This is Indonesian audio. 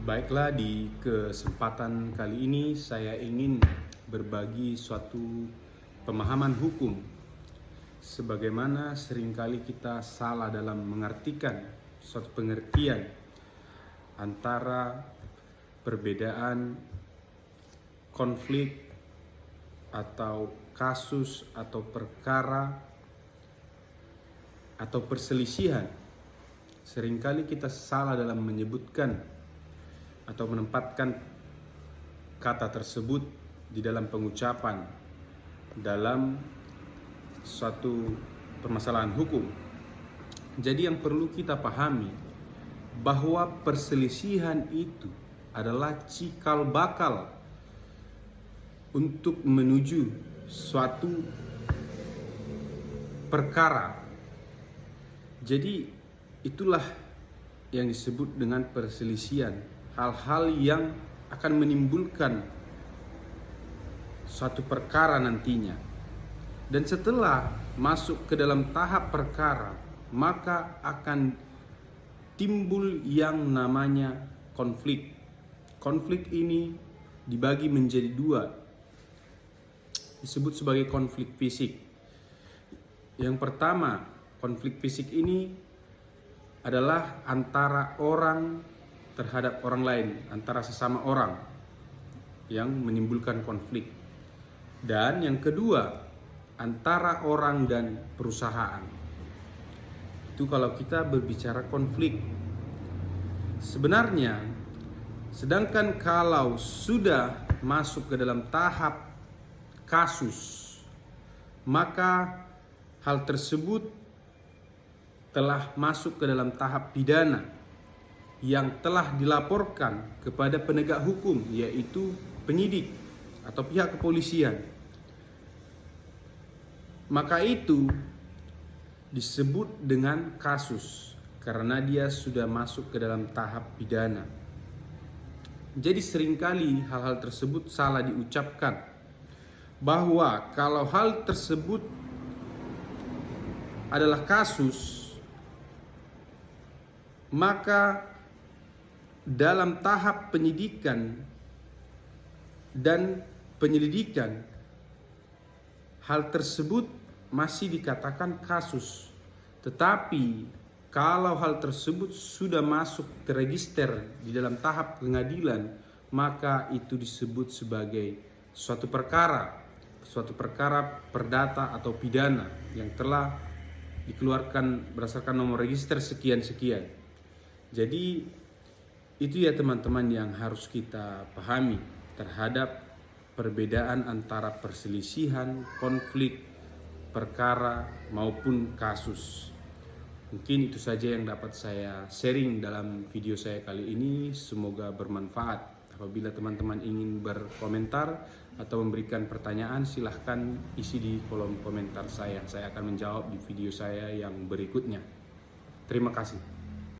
Baiklah, di kesempatan kali ini saya ingin berbagi suatu pemahaman hukum. Sebagaimana seringkali kita salah dalam mengartikan suatu pengertian antara perbedaan konflik atau kasus atau perkara atau perselisihan. Seringkali kita salah dalam menyebutkan atau menempatkan kata tersebut di dalam pengucapan dalam suatu permasalahan hukum. Jadi yang perlu kita pahami bahwa perselisihan itu adalah cikal bakal untuk menuju suatu perkara. Jadi itulah yang disebut dengan perselisihan. Hal-hal yang akan menimbulkan suatu perkara nantinya. Dan setelah masuk ke dalam tahap perkara, maka akan timbul yang namanya konflik. Konflik ini dibagi menjadi dua, disebut sebagai konflik fisik. Yang pertama, konflik fisik ini adalah antara orang terhadap orang lain, antara sesama orang yang menimbulkan konflik. Dan yang kedua, antara orang dan perusahaan. Itu kalau kita berbicara konflik. Sebenarnya, sedangkan kalau sudah masuk ke dalam tahap kasus, maka hal tersebut telah masuk ke dalam tahap pidana yang telah dilaporkan kepada penegak hukum, yaitu penyidik atau pihak kepolisian. Maka itu disebut dengan kasus karena dia sudah masuk ke dalam tahap pidana. Jadi seringkali hal-hal tersebut salah diucapkan, bahwa kalau hal tersebut adalah kasus, maka dalam tahap penyidikan dan penyelidikan, hal tersebut masih dikatakan kasus. Tetapi kalau hal tersebut sudah masuk terregister di dalam tahap pengadilan, maka itu disebut sebagai suatu perkara perdata atau pidana yang telah dikeluarkan berdasarkan nomor register sekian-sekian. Jadi itu ya teman-teman yang harus kita pahami terhadap perbedaan antara perselisihan, konflik, perkara maupun kasus. Mungkin itu saja yang dapat saya sharing dalam video saya kali ini. Semoga bermanfaat. Apabila teman-teman ingin berkomentar atau memberikan pertanyaan, silahkan isi di kolom komentar saya. Saya akan menjawab di video saya yang berikutnya. Terima kasih.